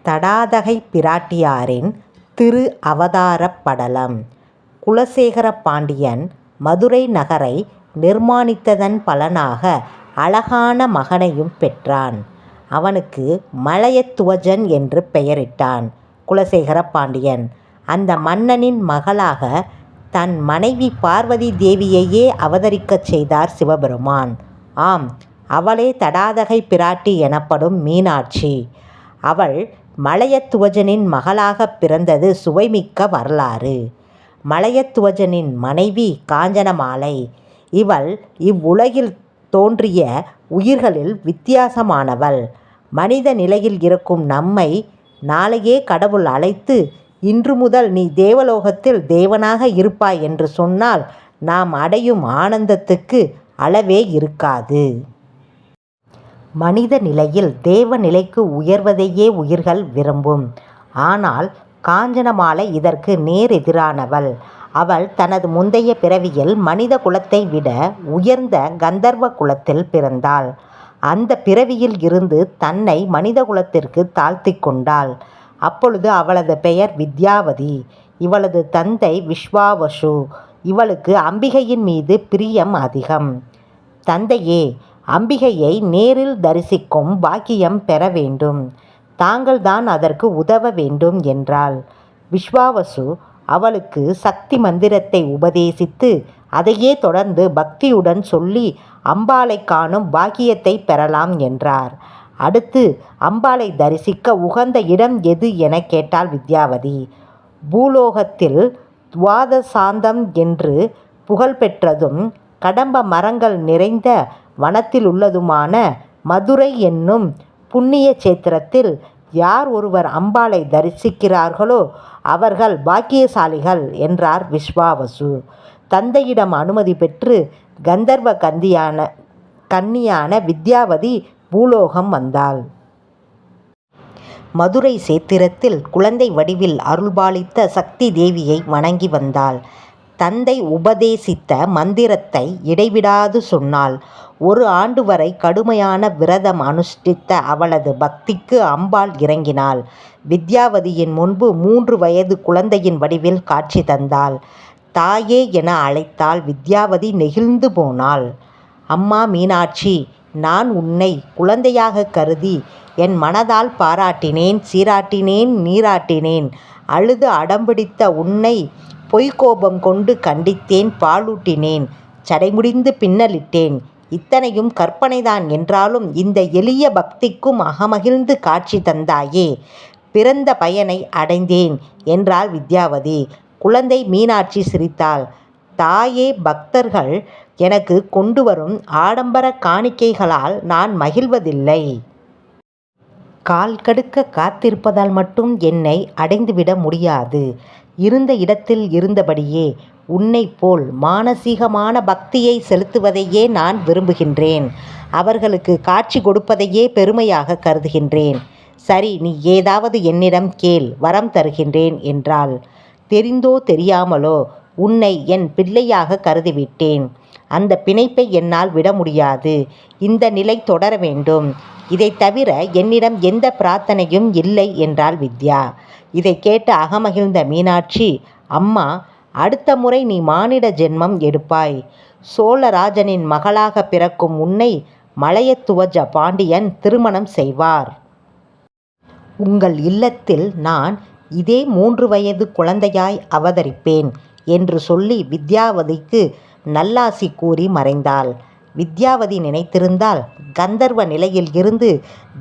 தடாதகை பிராட்டியாரின் திரு அவதாரப் படலம். குலசேகர பாண்டியன் மதுரை நகரை நிர்மாணித்ததன் பலனாக அழகான மகனையும் பெற்றான். அவனுக்கு மலையத்துவஜன் என்று பெயரிட்டான். குலசேகர பாண்டியன் அந்த மன்னனின் மகளாக தன் மனைவி பார்வதி தேவியையே அவதரிக்கச் செய்தார் சிவபெருமான். ஆம், அவளே தடாதகை பிராட்டி எனப்படும் மீனாட்சி. அவள் மலையத்துவஜனின் மகளாகப் பிறந்தது சுவைமிக்க வரலாறு. மலையத்துவஜனின் மனைவி காஞ்சனமாலை. இவள் இவ்வுலகில் தோன்றிய உயிர்களில் வித்தியாசமானவள். மனித நிலையில் இருக்கும் நம்மை நாளையே கடவுள் அழைத்து, இன்று முதல் நீ தேவலோகத்தில் தேவனாக இருப்பாய் என்று சொன்னால் நாம் அடையும் ஆனந்தத்துக்கு அளவே இருக்காது. மனித நிலையில் தேவ நிலைக்கு உயர்வதையே உயிர்கள் விரும்பும். ஆனால் காஞ்சனமாலை இதற்கு நேரெதிரானவள். அவள் தனது முந்தைய பிறவியில் மனித குலத்தை விட உயர்ந்த கந்தர்வ குலத்தில் பிறந்தாள். அந்த பிறவியில் இருந்து தன்னை மனித குலத்திற்கு தாழ்த்தி கொண்டாள். அப்பொழுது அவளது பெயர் வித்யாவதி. இவளது தந்தை விஸ்வாவசு. இவளுக்கு அம்பிகையின் மீது பிரியம் அதிகம். தந்தையே, அம்பிகையை நேரில் தரிசிக்கும் பாக்கியம் பெற வேண்டும். தாங்கள்தான் அதற்கு உதவ வேண்டும் என்றாள். விஸ்வாவசு அவளுக்கு சக்தி மந்திரத்தை உபதேசித்து அதையே தொடர்ந்து பக்தியுடன் சொல்லி அம்பாளை காணும் பாக்கியத்தை பெறலாம் என்றார். அடுத்து அம்பாளை தரிசிக்க உகந்த இடம் எது என கேட்டாள் வித்யாவதி. பூலோகத்தில் துவாதசாந்தம் என்று புகழ்பெற்றதும் கடம்ப மரங்கள் நிறைந்த வனத்திலுள்ளதுமான மதுரை என்னும் புண்ணிய சேத்திரத்தில் யார் ஒருவர் அம்பாளை தரிசிக்கிறார்களோ அவர்கள் பாக்கியசாலிகள் என்றார் விஸ்வாவசு. தந்தையிடம் அனுமதி பெற்று கந்தர்வ கன்னியான வித்யாவதி பூலோகம் வந்தாள். மதுரை சேத்திரத்தில் குழந்தை வடிவில் அருள்பாலித்த சக்தி தேவியை வணங்கி வந்தாள். தந்தை உபதேசித்த மந்திரத்தை இடைவிடாது சொன்னாள். 1 ஆண்டு வரை கடுமையான விரதம் அனுஷ்டித்த அவளது பக்திக்கு அம்பாள் இறங்கினாள். வித்யாவதியின் முன்பு 3 வயது குழந்தையின் வடிவில் காட்சி தந்தாள். தாயே என அழைத்தாள். வித்யாவதி நெகிழ்ந்து போனாள். அம்மா மீனாட்சி, நான் உன்னை குழந்தையாக கருதி என் மனதால் பாராட்டினேன், சீராட்டினேன், நீராட்டினேன். அழுது அடம்பிடித்த உன்னை பொய்க்கோபம் கொண்டு கண்டித்தேன், பாலூட்டினேன், சடைமுடிந்து பின்னலிட்டேன். இத்தனையும் கற்பனைதான் என்றாலும் இந்த எளிய பக்திக்கும் அகமகிழ்ந்து காட்சி தந்தாயே. பிறந்த பயனை அடைந்தேன் என்றாள் வித்யாவதி. குழந்தை மீனாட்சி சிரித்தாள். தாயே, பக்தர்கள் எனக்கு கொண்டு வரும் ஆடம்பர காணிக்கைகளால் நான் மகிழ்வதில்லை. கால் கடுக்க காத்திருப்பதால் மட்டும் என்னை அடைந்துவிட முடியாது. இருந்த இடத்தில் இருந்தபடியே உன்னை போல் மானசீகமான பக்தியை செலுத்துவதையே நான் விரும்புகின்றேன். அவர்களுக்கு காட்சி கொடுப்பதையே பெருமையாக கருதுகின்றேன். சரி, நீ ஏதாவது என்னிடம் கேள், வரம் தருகின்றேன் என்றாள். தெரிந்தோ தெரியாமலோ உன்னை என் பிள்ளையாக கருதிவிட்டேன். அந்த பிணைப்பை என்னால் விட முடியாது. இந்த நிலை தொடர வேண்டும். இதை தவிர என்னிடம் எந்த பிரார்த்தனையும் இல்லை என்றாள் வித்யா. இதை கேட்டு அகமகிழ்ந்த மீனாட்சி, அம்மா, அடுத்த முறை நீ மானிட ஜென்மம் எடுப்பாய். சோழராஜனின் மகளாக பிறக்கும் உன்னை மலையத்துவஜ பாண்டியன் திருமணம் செய்வார். உங்கள் இல்லத்தில் நான் இதே 3 வயது குழந்தையாய் அவதரிப்பேன் என்று சொல்லி வித்யாவதிக்கு நல்லாசி கூறி மறைந்தாள். வித்யாவதி நினைத்திருந்தால் கந்தர்வ நிலையில் இருந்து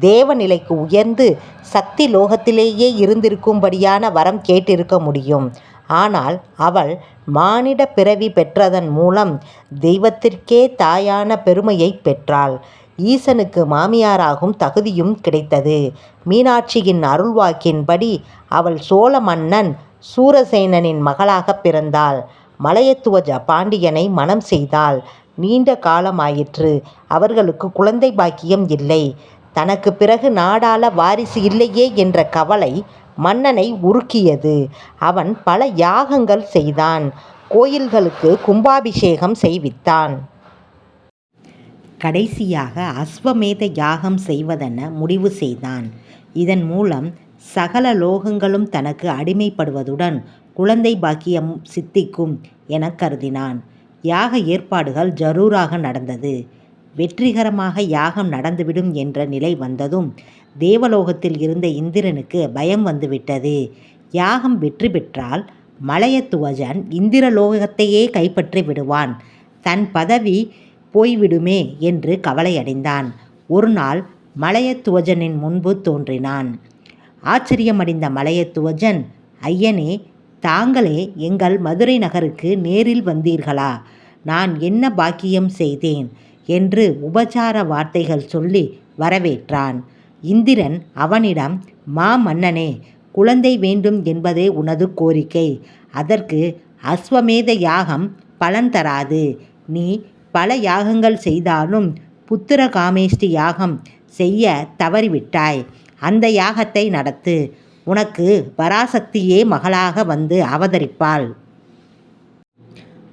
தேவ நிலைக்கு உயர்ந்து சக்தி லோகத்திலேயே இருந்திருக்கும்படியான வரம் கேட்டிருக்க முடியும். ஆனால் அவள் மானிட பிறவி பெற்றதன் மூலம் தெய்வத்திற்கே தாயான பெருமையை பெற்றாள். ஈசனுக்கு மாமியாராகும் தகுதியும் கிடைத்தது. மீனாட்சியின் அருள்வாக்கின்படி அவள் சோழ மன்னன் சூரசேனனின் மகளாக பிறந்தாள். மலையத்துவஜ பாண்டியனை மணம் செய்தாள். நீண்ட காலமாயிற்று. அவர்களுக்கு குழந்தை பாக்கியம் இல்லை. தனக்கு பிறகு நாடாள வாரிசு இல்லையே என்ற கவலை மன்னனை உருக்கியது. அவன் பல யாகங்கள் செய்தான். கோயில்களுக்கு கும்பாபிஷேகம் செய்வித்தான். கடைசியாக அஸ்வமேத யாகம் செய்வதென முடிவு செய்தான். இதன் மூலம் சகல லோகங்களும் தனக்கு அடிமைப்படுவதுடன் குழந்தை பாக்கியம் சித்திக்கும் என கருதினான். யாக ஏற்பாடுகள் ஜரூராக நடந்தது. வெற்றிகரமாக யாகம் நடந்துவிடும் என்ற நிலை வந்ததும் தேவலோகத்தில் இருந்த இந்திரனுக்கு பயம் வந்துவிட்டது. யாகம் வெற்றி பெற்றால் மலையத்துவஜன் இந்திரலோகத்தையே கைப்பற்றி விடுவான், தன் பதவி போய்விடுமே என்று கவலையடைந்தான். ஒரு நாள் மலையத்துவஜனின் முன்பு தோன்றினான். ஆச்சரியமடைந்த மலையத்துவஜன், ஐயனே, தாங்களே எங்கள் மதுரை நகருக்கு நேரில் வந்தீர்களா? நான் என்ன பாக்கியம் செய்தேன் என்று உபசார வார்த்தைகள் சொல்லி வரவேற்றான். இந்திரன் அவனிடம், மன்னனே, குழந்தை வேண்டும் என்பதே உனது கோரிக்கை. அதற்கு அஸ்வமேத யாகம் பலன் தராது. நீ பல யாகங்கள் செய்தாலும் புத்திர காமேஷ்டி யாகம் செய்ய தவறிவிட்டாய். அந்த யாகத்தை நடத்து. உனக்கு பராசக்தியே மகளாக வந்து அவதரிப்பாள்.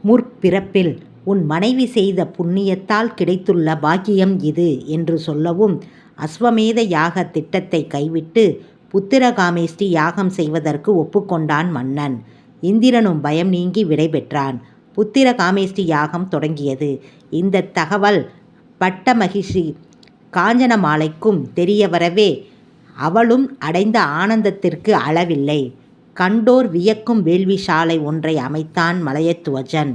முற்பிறப்பில் உன் மனைவி செய்த புண்ணியத்தால் கிடைத்துள்ள பாக்கியம் இது என்று சொல்லவும் அஸ்வமேத யாக திட்டத்தை கைவிட்டு புத்திரகாமேஷ்டி யாகம் செய்வதற்கு ஒப்புக்கொண்டான் மன்னன். இந்திரனும் பயம் நீங்கி விடை பெற்றான். புத்திரகாமேஷ்டி யாகம் தொடங்கியது. இந்த தகவல் பட்ட மகிஷி காஞ்சனமாலைக்கும் தெரிய வரவே அவளும் அடைந்த ஆனந்தத்திற்கு அளவில்லை. கண்டோர் வியக்கும் வேள்விசாலை ஒன்றை அமைத்தான் மலையத்துவஜன்.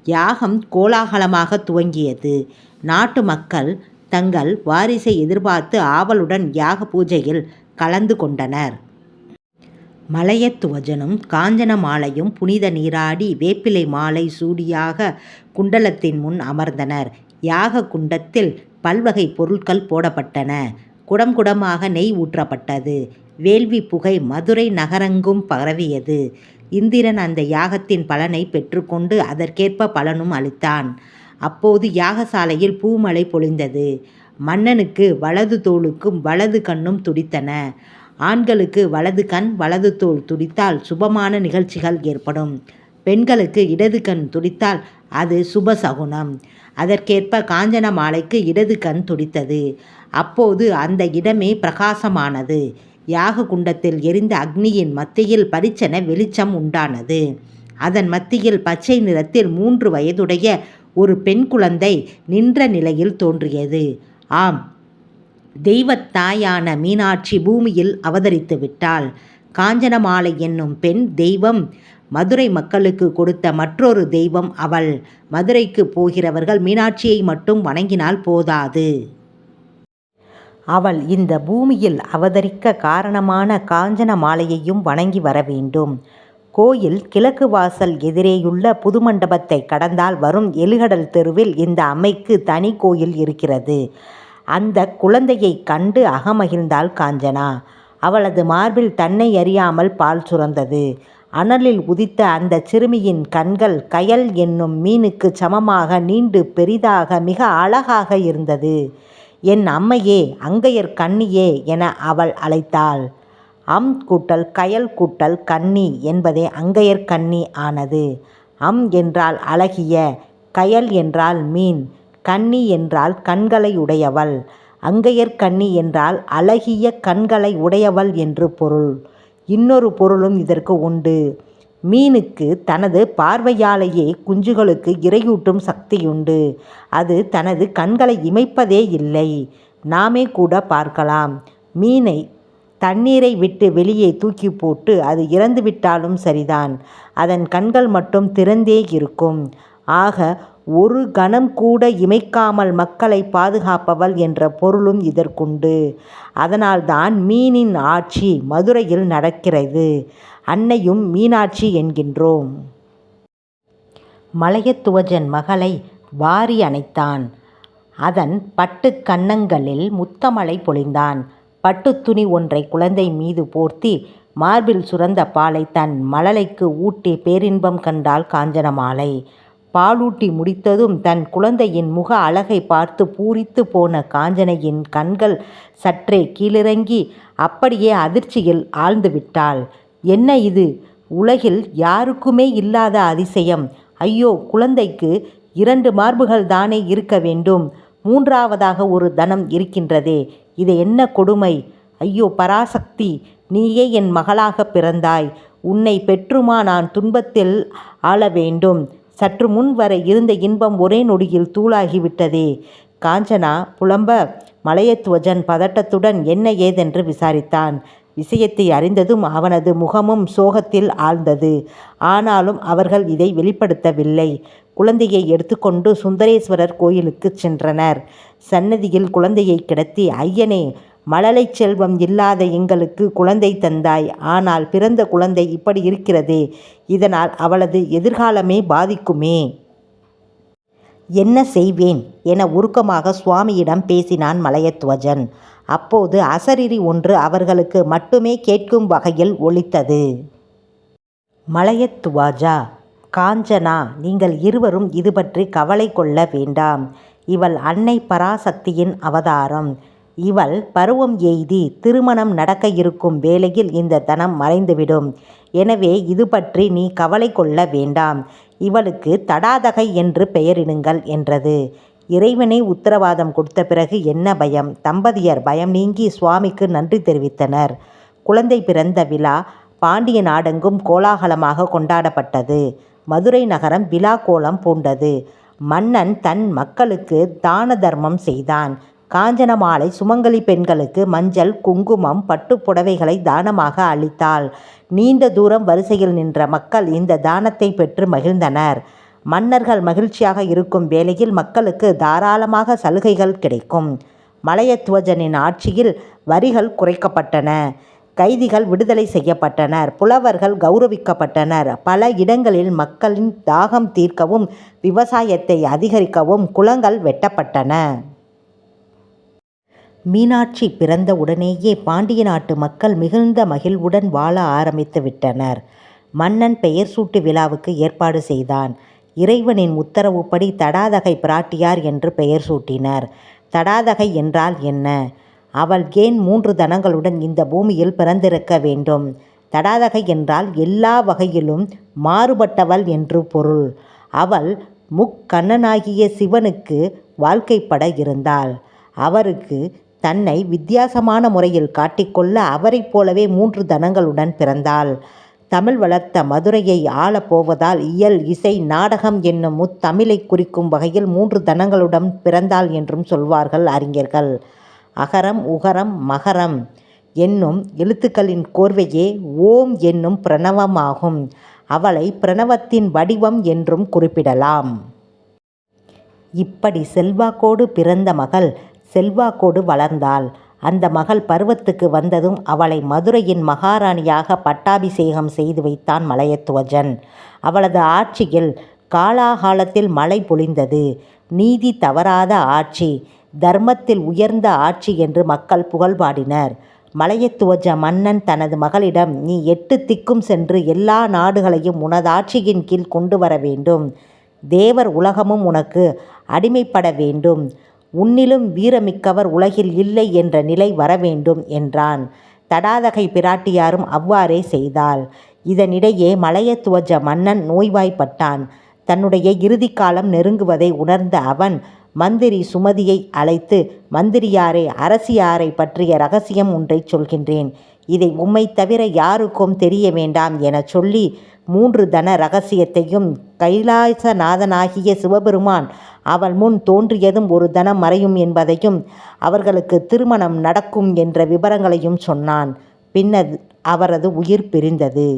யாகம் கோலாகலமாக துவங்கியது. நாட்டு மக்கள் தங்கள் வாரிசை எதிர்பார்த்து ஆவலுடன் யாக பூஜையில் கலந்து கொண்டனர். மலையத்துவஜனும் காஞ்சனமாலையும் புனித நீராடி வேப்பிலை மாலை சூடியாக குண்டலத்தின் முன் அமர்ந்தனர். யாக குண்டத்தில் பல்வகை பொருட்கள் போடப்பட்டன. குடம் குடமாக நெய் ஊற்றப்பட்டது. வேள்வி புகை மதுரை நகரெங்கும் பரவியது. இந்திரன் அந்த யாகத்தின் பலனை பெற்றுக்கொண்டு அதற்கேற்ப பலனும் அளித்தான். அப்போது யாகசாலையில் பூமழை பொழிந்தது. மன்னனுக்கு வலது தோளுக்கும் வலது கண்ணும் துடித்தன. ஆண்களுக்கு வலது கண் வலது தோள் துடித்தால் சுபமான நிகழ்ச்சிகள் ஏற்படும். பெண்களுக்கு இடது கண் துடித்தால் அது சுபசகுனம். அதற்கேற்ப காஞ்சனமாலைக்கு இடது கண் துடித்தது. அப்போது அந்த இடமே பிரகாசமானது. யாக குண்டத்தில் எரிந்த அக்னியின் மத்தியில் பரிச்சன வெளிச்சம் உண்டானது. அதன் மத்தியில் பச்சை நிறத்தில் 3 வயதுடைய ஒரு பெண் குழந்தை நின்ற நிலையில் தோன்றியது. ஆம், தெய்வத்தாயான மீனாட்சி பூமியில் அவதரித்து விட்டாள். காஞ்சனமாலை என்னும் பெண் தெய்வம் மதுரை மக்களுக்கு கொடுத்த மற்றொரு தெய்வம் அவள். மதுரைக்கு போகிறவர்கள் மீனாட்சியை மட்டும் வணங்கினால் போதாது. அவள் இந்த பூமியில் அவதரிக்க காரணமான காஞ்சனமாலையையும் வணங்கி வர வேண்டும். கோயில் கிழக்கு வாசல் எதிரேயுள்ள புதுமண்டபத்தை கடந்தால் வரும் எலிகடல் தெருவில் இந்த அம்மைக்கு தனி கோயில் இருக்கிறது. அந்த குழந்தையை கண்டு அகமகிழ்ந்தாள் காஞ்சனா. அவளது மார்பில் தன்னை அறியாமல் பால் சுரந்தது. அனலில் உதித்த அந்த சிறுமியின் கண்கள் கயல் என்னும் மீனுக்கு சமமாக நீண்டு பெரிதாக மிக அழகாக இருந்தது. என் அம்மையே, அங்கையர் கண்ணியே என அவள் அழைத்தாள். கூட்டல் கயல் கூட்டல் கன்னி என்பதே அங்கையர் கன்னி ஆனது. என்றால் அழகிய, கயல் என்றால் மீன், கன்னி என்றால் கண்களை உடையவள். அங்கையர் கன்னி என்றால் அழகிய கண்களை உடையவள் என்று பொருள். இன்னொரு பொருளும் இதற்கு உண்டு. மீனுக்கு தனது பார்வையாலேயே குஞ்சுகளுக்கு இரையூட்டும் சக்தியுண்டு. அது தனது கண்களை இமைப்பதே இல்லை. நாமே கூட பார்க்கலாம். மீனை தண்ணீரை விட்டு வெளியே தூக்கி போட்டு அது இறந்துவிட்டாலும் சரிதான், அதன் கண்கள் மட்டும் திறந்தே இருக்கும். ஆக ஒரு கணம் கூட இமைக்காமல் மக்களை பாதுகாப்பவள் என்ற பொருளும் இதற்குண்டு. அதனால்தான் மீனின் ஆட்சி மதுரையில் நடக்கிறது. அன்னையும் மீனாட்சி என்கின்றோம். மலையத்துவஜன் மகளை வாரி அணைத்தான். அதன் பட்டு கன்னங்களில் முத்தமழை பொழிந்தான். பட்டுத்துணி ஒன்றை குழந்தை மீது போர்த்தி மார்பில் சுரந்த பாலை தன் மழலைக்கு ஊட்டி பேரின்பம் கண்டாள் காஞ்சனமாலை. பாலூட்டி முடித்ததும் தன் குழந்தையின் முக அழகை பார்த்து பூரித்து போன காஞ்சனையின் கண்கள் சற்றே கீழிறங்கி அப்படியே அதிர்ச்சியில் ஆழ்ந்துவிட்டாள். என்ன இது? உலகில் யாருக்குமே இல்லாத அதிசயம். ஐயோ, குழந்தைக்கு 2 மார்புகள் தானே இருக்க வேண்டும், 3ஆவதாக ஒரு தனம் இருக்கின்றதே, இது என்ன கொடுமை? ஐயோ பராசக்தி, நீயே என் மகளாக பிறந்தாய். உன்னை பெற்றுமா நான் துன்பத்தில் ஆள வேண்டும்? சற்று முன் வரை இருந்த இன்பம் ஒரே நொடியில் தூளாகிவிட்டதே. காஞ்சனா புலம்ப மலையத்துவஜன் பதட்டத்துடன் என்ன ஏதென்று விசாரித்தான். விஷயத்தை அறிந்ததும் அவனது முகமும் சோகத்தில் ஆழ்ந்தது. ஆனாலும் அவர்கள் இதை வெளிப்படுத்தவில்லை. குழந்தையை எடுத்துக்கொண்டு சுந்தரேஸ்வரர் கோயிலுக்கு சென்றனர். சன்னதியில் குழந்தையை கிடத்தி, ஐயனே, மழலை செல்வம் இல்லாத எங்களுக்கு குழந்தை தந்தாய். ஆனால் பிறந்த குழந்தை இப்படி இருக்கிறதே, இதனால் அவளது எதிர்காலமே பாதிக்குமே. என்ன செய்வேன் என உருக்கமாக சுவாமியிடம் பேசினான் மலையத்துவஜன். அப்போது அசரீரி ஒன்று அவர்களுக்கு மட்டுமே கேட்கும் வகையில் ஒலித்தது. மலையத்துவாஜா, காஞ்சனா, நீங்கள் இருவரும் இது பற்றி கவலை கொள்ள வேண்டாம். இவள் அன்னை பராசக்தியின் அவதாரம். இவள் பருவம் எய்தி திருமணம் நடக்க இருக்கும் வேளையில் இந்த தனம் மறைந்துவிடும். எனவே இது பற்றி நீ கவலை கொள்ள வேண்டாம். இவளுக்கு தடாதகை என்று பெயரிடுங்கள் என்றது. இறைவனே உத்தரவாதம் கொடுத்த பிறகு என்ன பயம்? தம்பதியர் பயம் நீங்கி சுவாமிக்கு நன்றி தெரிவித்தனர். குழந்தை பிறந்த விழா பாண்டிய நாடெங்கும் கோலாகலமாக கொண்டாடப்பட்டது. மதுரை நகரம் விழா கோலம் பூண்டது. மன்னன் தன் மக்களுக்கு தான தர்மம் செய்தான். காஞ்சன மாலை சுமங்கலி பெண்களுக்கு மஞ்சள், குங்குமம், பட்டுப் புடவைகளை தானமாக அளித்தாள். நீண்ட தூரம் வரிசையில் நின்ற மக்கள் இந்த தானத்தை பெற்று மகிழ்ந்தனர். மன்னர்கள் மகிழ்ச்சியாக இருக்கும் வேளையில் மக்களுக்கு தாராளமாக சலுகைகள் கிடைக்கும். மலையத்துவஜனின் ஆட்சியில் வரிகள் குறைக்கப்பட்டன. கைதிகள் விடுதலை செய்யப்பட்டனர். புலவர்கள் கௌரவிக்கப்பட்டனர். பல இடங்களில் மக்களின் தாகம் தீர்க்கவும் விவசாயத்தை அதிகரிக்கவும் குளங்கள் வெட்டப்பட்டன. மீனாட்சி பிறந்த உடனேயே பாண்டிய நாட்டு மக்கள் மிகுந்த மகிழ்வுடன் வாழ ஆரம்பித்து விட்டனர். மன்னன் பெயர் சூட்டு விழாவுக்கு ஏற்பாடு செய்தான். இறைவனின் உத்தரவுப்படி தடாதகை பிராட்டியார் என்று பெயர் சூட்டினர். தடாதகை என்றால் என்ன? அவள் ஏன் 3 தனங்களுடன் இந்த பூமியில் பிறந்திருக்க வேண்டும்? தடாதகை என்றால் எல்லா வகையிலும் மாறுபட்டவள் என்று பொருள். அவள் முக்கண்ணனாகிய சிவனுக்கு வாழ்க்கைப்பட இருந்தாள். அவருக்கு தன்னை வித்தியாசமான முறையில் காட்டிக்கொள்ள அவரைப் போலவே 3 தனங்களுடன் பிறந்தாள். தமிழ் வளர்த்த மதுரையை ஆளப்போவதால் இயல், இசை, நாடகம் என்னும் முத்தமிழை குறிக்கும் வகையில் 3 தனங்களுடன் பிறந்தாள் என்றும் சொல்வார்கள் அறிஞர்கள். அகரம், உகரம், மகரம் என்னும் எழுத்துக்களின் கோர்வையே ஓம் என்னும் பிரணவமாகும். அவளை பிரணவத்தின் வடிவம் என்றும் குறிப்பிடலாம். இப்படி செல்வாக்கோடு பிறந்த மகள் செல்வாக்கோடு வளர்ந்தாள். அந்த மகள் பருவத்துக்கு வந்ததும் அவளை மதுரையின் மகாராணியாக பட்டாபிஷேகம் செய்து வைத்தான் மலையத்துவஜன். அவளது ஆட்சியில் காலாகாலத்தில் மழை பொழிந்தது. நீதி தவறாத ஆட்சி, தர்மத்தில் உயர்ந்த ஆட்சி என்று மக்கள் புகழ்பாடினர். மலையத்துவஜ மன்னன் தனது மகளிடம், நீ 8 திக்கும் சென்று எல்லா நாடுகளையும் உனது ஆட்சியின் கீழ் கொண்டு வர வேண்டும். தேவர் உலகமும் உனக்கு அடிமைப்பட வேண்டும். உன்னிலும் வீரமிக்கவர் உலகில் இல்லை என்ற நிலை வரவேண்டும் என்றான். தடாதகை பிராட்டியாரும் அவ்வாறே செய்தாள். இதனிடையே மலையத்துவஜ மன்னன் நோய்வாய்ப்பட்டான். தன்னுடைய இறுதிக்காலம் நெருங்குவதை உணர்ந்த அவன் மந்திரி சுமதியை அழைத்து, மந்திரியாரே, அரசியாரை பற்றிய இரகசியம் ஒன்றை சொல்கின்றேன். இதை உம்மை தவிர யாருக்கும் தெரிய வேண்டாம் என சொல்லி 3 தன இரகசியத்தையும், கைலாசநாதனாகிய சிவபெருமான் அவள் முன் தோன்றியதும் ஒரு தனம் மறையும் என்பதையும், அவர்களுக்கு திருமணம் நடக்கும் என்ற விபரங்களையும் சொன்னான். பின்னர் அவரது உயிர் பிரிந்தது.